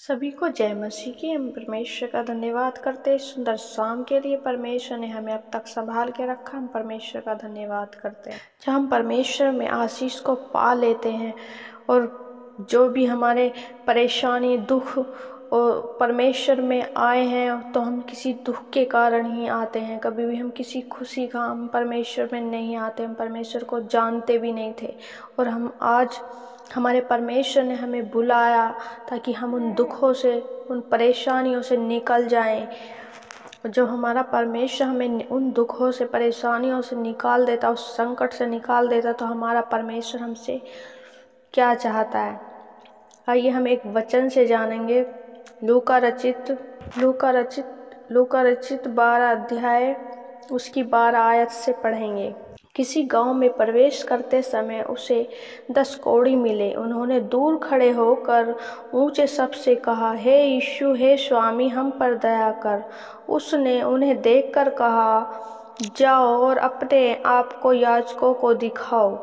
सभी को जय मसीह की। हम परमेश्वर का धन्यवाद करते हैं सुंदर शाम के लिए। परमेश्वर ने हमें अब तक संभाल के रखा, हम परमेश्वर का धन्यवाद करते हैं। जब हम परमेश्वर में आशीष को पा लेते हैं और जो भी हमारे परेशानी दुख और परमेश्वर में आए हैं, तो हम किसी दुख के कारण ही आते हैं। कभी भी हम किसी खुशी का हम परमेश्वर में नहीं आते। हम परमेश्वर को जानते भी नहीं थे और हम आज हमारे परमेश्वर ने हमें बुलाया ताकि हम उन दुखों से उन परेशानियों से निकल जाएं। जो हमारा परमेश्वर हमें उन दुखों से परेशानियों से निकाल देता, उस संकट से निकाल देता, तो हमारा परमेश्वर हमसे क्या चाहता है। आइए हम एक वचन से जानेंगे। लूका रचित 12 अध्याय उसकी 12 आयत से पढ़ेंगे। किसी गांव में प्रवेश करते समय उसे 10 कौड़ी मिले। उन्होंने दूर खड़े होकर ऊंचे शब्द से कहा, हे यीशु, हे स्वामी, हम पर दया कर। उसने उन्हें देखकर कहा, जाओ और अपने आप को याजकों को दिखाओ।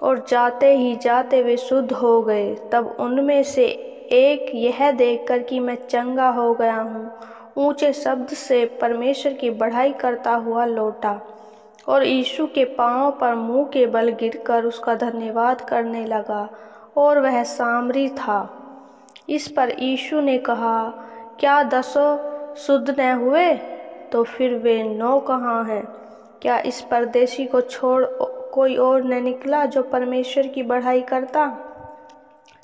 और जाते ही जाते वे शुद्ध हो गए। तब उनमें से एक यह देखकर कि मैं चंगा हो गया हूँ, ऊंचे शब्द से परमेश्वर की बढ़ाई करता हुआ लौटा और यीशु के पांवों पर मुंह के बल गिरकर उसका धन्यवाद करने लगा, और वह सामरी था। इस पर यीशु ने कहा, क्या 10 शुद्ध न हुए? तो फिर वे 9 कहाँ हैं? क्या इस परदेशी को छोड़ कोई और न निकला जो परमेश्वर की बढ़ाई करता?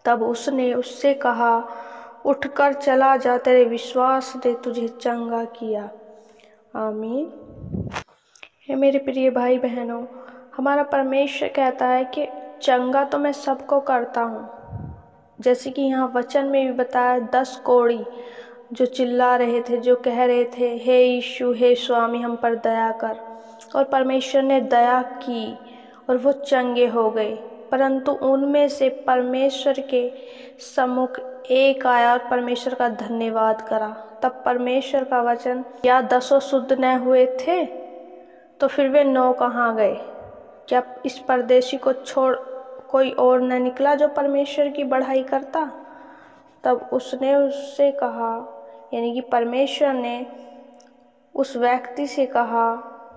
तब उसने उससे कहा, उठकर चला जा, तेरे विश्वास ने तुझे चंगा किया। आमीन। हे मेरे प्रिय भाई बहनों, हमारा परमेश्वर कहता है कि चंगा तो मैं सबको करता हूँ। जैसे कि यहाँ वचन में भी बताया, 10 कौड़ी जो चिल्ला रहे थे, जो कह रहे थे, हे यीशु, हे स्वामी, हम पर दया कर। और परमेश्वर ने दया की और वो चंगे हो गए। परंतु उनमें से परमेश्वर के सम्मुख एक आया और परमेश्वर का धन्यवाद करा। तब परमेश्वर का वचन, क्या 10 शुद्ध न हुए थे? तो फिर वे 9 कहाँ गए? क्या इस परदेशी को छोड़ कोई और न निकला जो परमेश्वर की बढ़ाई करता? तब उसने उससे कहा, यानी कि परमेश्वर ने उस व्यक्ति से कहा,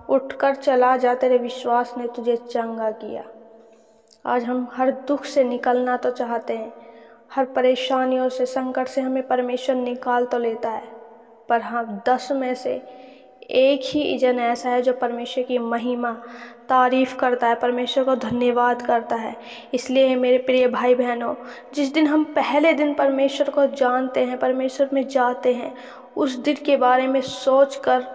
उठकर चला जा, तेरे विश्वास ने तुझे चंगा किया। आज हम हर दुख से निकलना तो चाहते हैं, हर परेशानियों से, संकट से हमें परमेश्वर निकाल तो लेता है, पर हम 10 में से एक ही जन ऐसा है जो परमेश्वर की महिमा तारीफ करता है, परमेश्वर को धन्यवाद करता है। इसलिए मेरे प्रिय भाई बहनों, जिस दिन हम पहले दिन परमेश्वर को जानते हैं, परमेश्वर में जाते हैं, उस दिन के बारे में सोचकर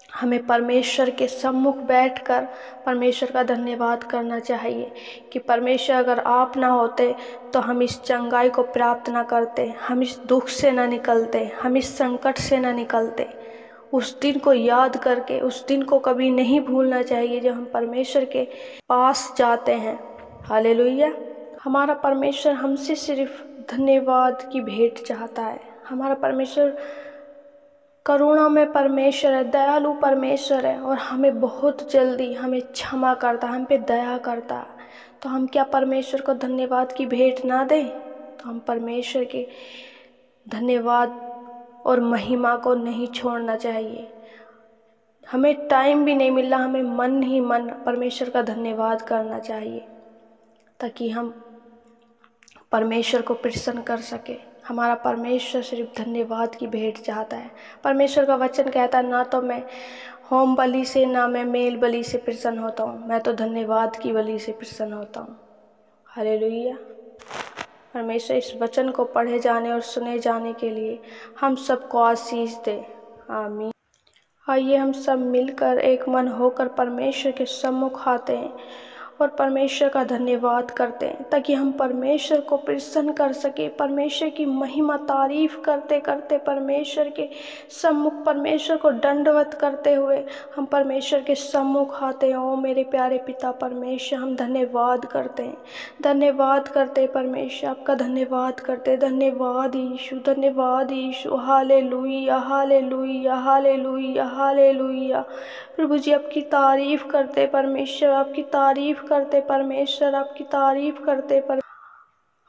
हमें परमेश्वर के सम्मुख बैठकर परमेश्वर का धन्यवाद करना चाहिए कि परमेश्वर अगर आप ना होते तो हम इस चंगाई को प्राप्त ना करते, हम इस दुख से ना निकलते, हम इस संकट से ना निकलते। उस दिन को याद करके, उस दिन को कभी नहीं भूलना चाहिए जब हम परमेश्वर के पास जाते हैं। हालेलुया। हमारा परमेश्वर हमसे सिर्फ धन्यवाद की भेंट चाहता है। हमारा परमेश्वर करुणा में परमेश्वर है, दयालु परमेश्वर है और हमें बहुत जल्दी हमें क्षमा करता है, हम पे दया करता है। तो हम क्या परमेश्वर को धन्यवाद की भेंट ना दें? तो हम परमेश्वर के धन्यवाद और महिमा को नहीं छोड़ना चाहिए। हमें टाइम भी नहीं मिल रहा, हमें मन ही मन परमेश्वर का धन्यवाद करना चाहिए ताकि हम परमेश्वर को प्रसन्न कर सके। हमारा परमेश्वर सिर्फ धन्यवाद की भेंट चाहता है। परमेश्वर का वचन कहता है, ना तो मैं होम बलि से, ना मैं मेल बलि से प्रसन्न होता हूँ, मैं तो धन्यवाद की बलि से प्रसन्न होता हूँ। हालेलुया। परमेश्वर इस वचन को पढ़े जाने और सुने जाने के लिए हम सबको आशीष दे। आमीन। आइए हम सब मिलकर एक मन होकर परमेश्वर के सम्मुख आते हैं और परमेश्वर का धन्यवाद करते हैं ताकि हम परमेश्वर को प्रसन्न कर सके। परमेश्वर की महिमा तारीफ करते करते परमेश्वर के सम्मुख, परमेश्वर को दंडवत करते हुए हम परमेश्वर के सम्मुख आते हैं। ओ मेरे प्यारे पिता परमेश्वर, हम धन्यवाद करते हैं, धन्यवाद करते परमेश्वर, आपका धन्यवाद करते। धन्यवाद यीशु, धन्यवाद Yeshu. Hallelujah, hallelujah, hallelujah, hallelujah. प्रभु जी आपकी तारीफ करते परमेश्वर, आपकी तारीफ करते परमेश्वर, आपकी तारीफ करते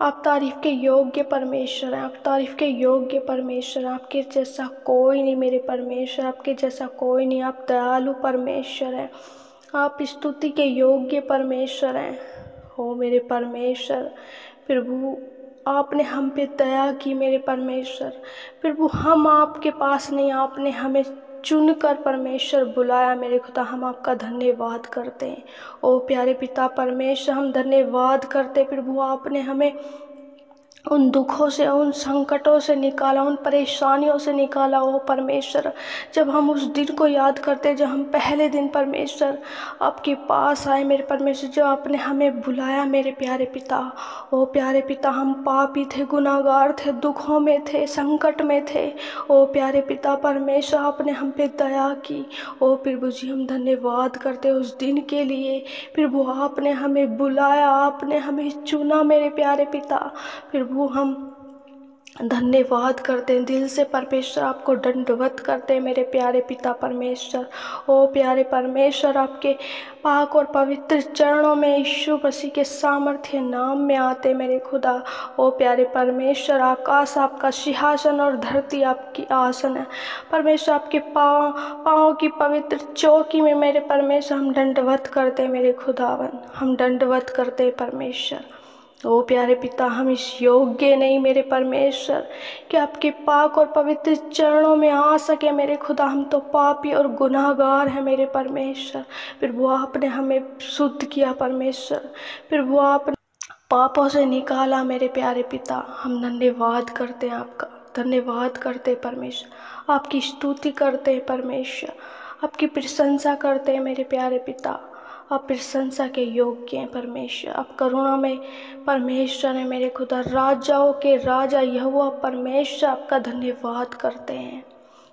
आप तारीफ़ के योग्य परमेश्वर हैं, आप तारीफ़ के योग्य परमेश्वर हैं। आपके जैसा कोई नहीं मेरे परमेश्वर, आपके जैसा कोई नहीं। आप दयालु परमेश्वर हैं, आप स्तुति के योग्य परमेश्वर हैं। हो मेरे परमेश्वर, प्रभु आपने हम पे दया की मेरे परमेश्वर। प्रभु हम आपके पास नहीं, आपने हमें चुनकर परमेश्वर बुलाया मेरे खुदा। हम आपका धन्यवाद करते हैं। ओ प्यारे पिता परमेश्वर, हम धन्यवाद करते प्रभु, आपने हमें उन दुखों से, उन संकटों से निकाला, उन परेशानियों से निकाला। ओ परमेश्वर, जब हम उस दिन को याद करते जब हम पहले दिन परमेश्वर आपके पास आए मेरे परमेश्वर, जो आपने हमें बुलाया मेरे प्यारे पिता। ओ प्यारे पिता, हम पापी थे, गुनाहगार थे, दुखों में थे, संकट में थे। ओ प्यारे पिता परमेश्वर, आपने हम पे दया की। ओ प्रभु जी, हम धन्यवाद करते उस दिन के लिए। प्रभु आपने हमें बुलाया, आपने हमें चुना मेरे प्यारे पिता। प्रभु हम धन्यवाद करते हैं दिल से परमेश्वर, आपको दंडवत करते हैं मेरे प्यारे पिता परमेश्वर। ओ प्यारे परमेश्वर, आपके पाक और पवित्र चरणों में यीशु मसीह के सामर्थ्य नाम में आते मेरे खुदा। ओ प्यारे परमेश्वर, आकाश आपका सिंहासन और धरती आपकी आसन है परमेश्वर। आपके पाँव की पवित्र चौकी में मेरे परमेश्वर हम दंडवत करते मेरे खुदावन, हम दंडवत करते परमेश्वर। ओ प्यारे पिता, हम इस योग्य नहीं मेरे परमेश्वर कि आपके पाक और पवित्र चरणों में आ सके मेरे खुदा। हम तो पापी और गुनाहगार हैं मेरे परमेश्वर। प्रभु आपने हमें शुद्ध किया परमेश्वर, प्रभु आपने पापों से निकाला मेरे प्यारे पिता। हम धन्यवाद करते हैं आपका, धन्यवाद करते परमेश्वर, आपकी स्तुति करते हैं परमेश्वर, आपकी प्रशंसा करते हैं मेरे प्यारे पिता। आप प्रशंसा के योग्य हैं परमेश्वर, आप करुणा में परमेश्वर है मेरे खुदा। राजाओं के राजा यहोवा परमेश्वर आपका धन्यवाद करते हैं,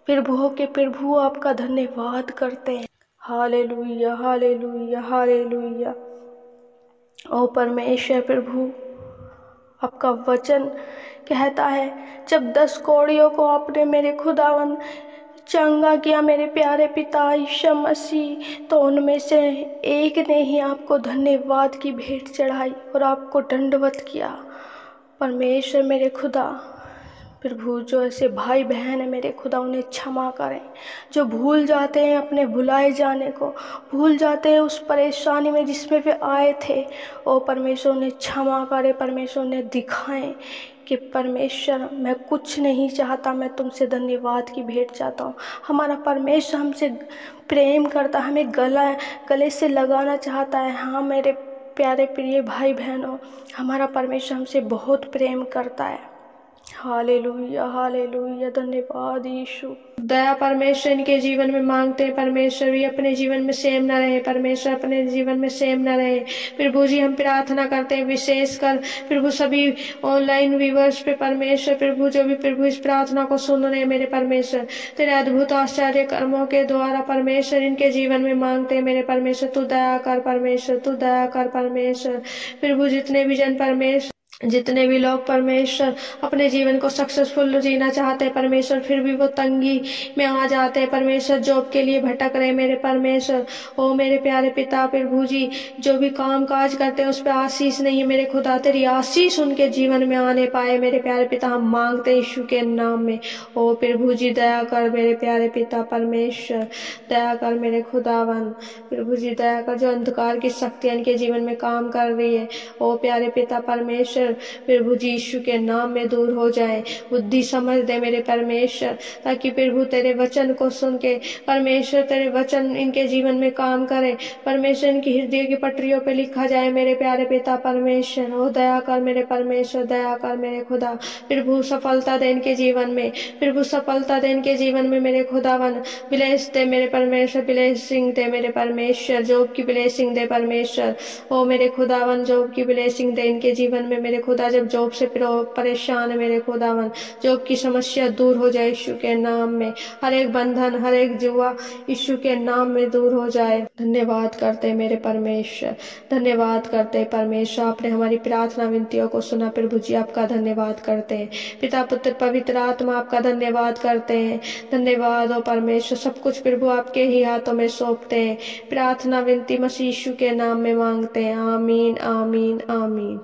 प्रभुओं के प्रभु आपका धन्यवाद करते हैं। Hallelujah hallelujah hallelujah. ओ परमेश्वर प्रभु, आपका वचन कहता है जब 10 कौड़ियों को आपने मेरे खुदावन चंगा किया मेरे प्यारे पिता यीशु मसीह, तो उनमें से एक ने ही आपको धन्यवाद की भेंट चढ़ाई और आपको दंडवत किया परमेश्वर मेरे खुदा। प्रभु जो ऐसे भाई बहन है मेरे खुदा, उन्हें क्षमा करें, जो भूल जाते हैं अपने भुलाए जाने को, भूल जाते हैं उस परेशानी में जिसमें वे आए थे। ओ परमेश्वर उन्हें क्षमा करें, परमेश्वर उन्हें दिखाएं कि परमेश्वर मैं कुछ नहीं चाहता, मैं तुमसे धन्यवाद की भेंट चाहता हूँ। हमारा परमेश्वर हमसे प्रेम करता, हमें गले से लगाना चाहता है। हाँ मेरे प्यारे प्रिय भाई बहनों, हमारा परमेश्वर हमसे बहुत प्रेम करता है। हालेलुया हालेलुया, धन्यवाद यीशु। दया परमेश्वर इनके जीवन में मांगते हैं परमेश्वर, भी अपने जीवन में सेम न रहे परमेश्वर, अपने जीवन में सेम न रहे। प्रभु जी हम प्रार्थना करते हैं विशेषकर प्रभु सभी ऑनलाइन व्यूअर्स पे परमेश्वर, प्रभु जो भी प्रभु इस प्रार्थना को सुन रहे हैं मेरे परमेश्वर, तेरे अद्भुत आश्चर्य कर्मों के द्वारा परमेश्वर इनके जीवन में मांगते हैं मेरे परमेश्वर। तू दया कर परमेश्वर, तू दया कर परमेश्वर। प्रभु जितने भी जन परमेश्वर, जितने भी लोग परमेश्वर अपने जीवन को सक्सेसफुल जीना चाहते हैं परमेश्वर, फिर भी वो तंगी में आ जाते हैं परमेश्वर, जॉब के लिए भटक रहे मेरे परमेश्वर। ओ मेरे प्यारे पिता प्रभु जी, जो भी काम काज करते हैं उस पर आशीष नहीं है मेरे खुदा, तेरी आशीष उनके जीवन में आने पाए मेरे प्यारे पिता, हम मांगते हैं यीशु के नाम में। ओ प्रभु जी दया कर मेरे प्यारे पिता परमेश्वर, दया कर मेरे खुदावन। प्रभु जी दया कर, जो अंधकार की शक्तियां इनके जीवन में काम कर रही है ओ प्यारे पिता परमेश्वर, प्रभु जी यीशु के नाम में दूर हो जाए। बुद्धि समझ दे मेरे परमेश्वर, ताकि प्रभु तेरे वचन को सुन के परमेश्वर तेरे वचन इनके जीवन में काम करे परमेश्वर, इनकी हृदय की पटरियों पे लिखा जाए मेरे प्यारे पिता परमेश्वर। ओ दया कर मेरे परमेश्वर, दया कर मेरे खुदा। प्रभु सफलता दे इनके जीवन में, प्रभु सफलता दे इनके जीवन में मेरे खुदावन। ब्लेस दे मेरे परमेश्वर, ब्लेसिंग दे मेरे परमेश्वर, जॉब की ब्लेसिंग दे परमेश्वर। ओ मेरे खुदावन जॉब की ब्लेसिंग दे इनके जीवन में मेरे खुदा। जब जॉब से परेशान है मेरे खुदावन, जॉब की समस्या दूर हो जाए यीशु के नाम में। हर एक बंधन, हर एक जुआ यीशु के नाम में दूर हो जाए। धन्यवाद करते मेरे परमेश्वर, धन्यवाद करते परमेश्वर, आपने हमारी प्रार्थना विनतियों को सुना प्रभु जी, आपका धन्यवाद करते हैं। पिता पुत्र पवित्र आत्मा आपका धन्यवाद करते हैं। धन्यवाद हो परमेश्वर, सब कुछ प्रभु आपके ही हाथों में सौंपते हैं। प्रार्थना विनती मसीह यीशु के नाम में मांगते हैं। आमीन आमीन आमीन।